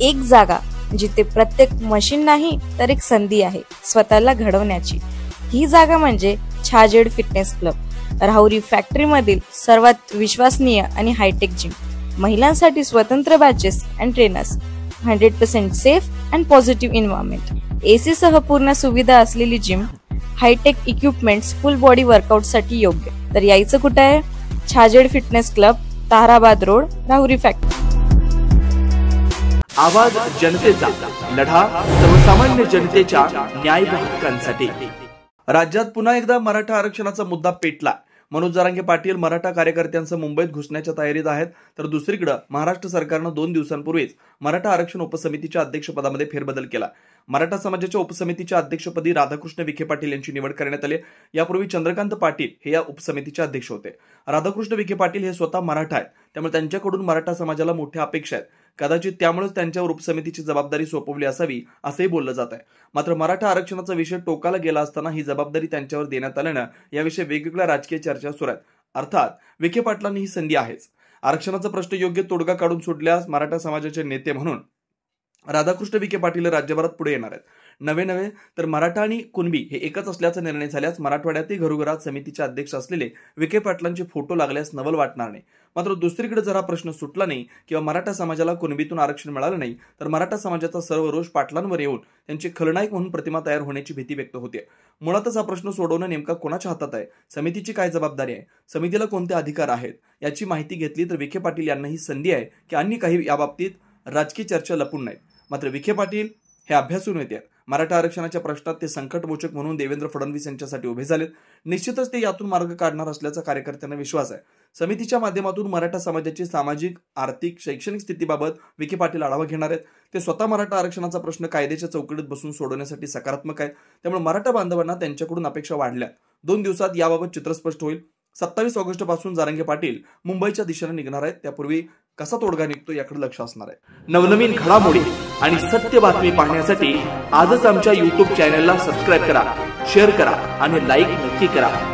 एक जागा जिथे प्रत्येक मशीन नाही तर एक संधी आहे स्वतःला घडवण्याची। ही जागा म्हणजे Chhajed fitness club, Rahuri factory मधील सर्वात विश्वसनीय आणि हायटेक जिम। महिलांसाठी स्वतंत्र batches and trainers, 100% safe and positive environment, AC सह पूर्ण सुविधा असलेली gym, hitech equipments, full body workout साठी योग्य। तर यायचं कुठे आहे? Chhajed fitness club, Tarabad road, Rahuri factory. आवाज जनतेचा, लढा सर्वसामान्य जनतेच्या न्याय व हक्कांसाठी। राज्यात पुन्हा एकदा मराठा आरक्षणाचा मुद्दा पेटला। मनोज जरांगे पाटील मराठा कार्यकर्त्यांसह मुंबईत घुसण्याच्या तयारीत आहेत, तर दुसरीकडे महाराष्ट्र सरकारनं 2 दिवसांपूर्वीच मराठा आरक्षण उपसमितीच्या अध्यक्षपदामध्ये फेरबदल केला। मराठा समाजाच्या उपसमितीच्या अध्यक्षपदी राधाकृष्ण विखे पाटील यांची निवड करण्यात आली। यापूर्वी चंद्रकांत पाटील हे या उपसमितीचे अध्यक्ष होते। राधाकृष्ण विखे पाटील हे स्वतः मराठा आहेत, त्यामुळे त्यांच्याकडून मराठा समाजाला मोठ्या अपेक्षा आहेत। कदाचित त्यामुळेच त्यांच्यावर उपसमितीची जबाबदारी सोपवली असावी असंही बोललं जात आहे। मात्र मराठा आरक्षणाचा विषय टोकाला गेला असताना ही जबाबदारी त्यांच्यावर देण्यात आल्यानं याविषयी वेगवेगळ्या राजकीय चर्चा सुरू आहेत। अर्थात विखे पाटलांनी ही संधी आहेच। आरक्षणाचा प्रश्न योग्य तोडगा काढून सुटल्यास मराठा समाजाचे नेते म्हणून राधाकृष्ण विखे पाटील राज्यभरात पुढे येणार आहेत। नवे तर मराठा आणि कुणबी हे एकच असल्याचा निर्णय झाल्यास मराठवाड्यातील घरोघरात समितीचे अध्यक्ष असलेले विखे पाटलांचे फोटो लागल्यास नवल वाटणार नाही। मात्र दुसरीकडे जर हा प्रश्न सुटला नाही किंवा मराठा समाजाला कुणबीतून आरक्षण मिळालं नाही तर मराठा समाजाचा सर्व रोष पाटलांवर येऊन त्यांचे खलनायक म्हणून प्रतिमा तयार होण्याची भीती व्यक्त होते। मुळातच हा प्रश्न सोडवणं नेमका कोणाच्या हातात आहे? समितीची काय जबाबदारी आहे? समितीला कोणते अधिकार आहेत? याची माहिती घेतली तर विखे पाटील यांना ही संधी आहे की अन्य काही याबाबतीत राजकीय चर्चा लपून नाहीत। मात्र विखे पाटील हे अभ्यासू नेते आहेत। मराठा आरक्षणाच्या प्रश्नात ते संकटमोचक म्हणून देवेंद्र फडणवीस यांच्यासाठी उभे झालेत। निश्चितच ते यातून मार्ग काढणार असल्याचा कार्यकर्त्यांना विश्वास आहे। समितीच्या माध्यमातून मराठा समाजाची सामाजिक, आर्थिक, शैक्षणिक स्थितीबाबत विखे पाटील आढावा घेणार आहेत। ते स्वतः मराठा आरक्षणाचा प्रश्न कायद्याच्या चौकटीत बसून सोडवण्यासाठी सकारात्मक आहेत, त्यामुळे मराठा बांधवांना त्यांच्याकडून अपेक्षा वाढल्या। 2 दिवसात याबाबत चित्र स्पष्ट होईल। 27 ऑगस्ट पासून जरांगे पाटील मुंबईच्या दिशेने निघणार आहेत, त्यापूर्वी कसा तोडगा निघतो याकडे लक्ष असणार आहे। नवनवीन घडामोडी आणि सत्य बातमी पाहण्यासाठी आजच आमच्या YouTube चॅनलला सबस्क्राइब करा, शेअर करा आणि लाईक नक्की करा।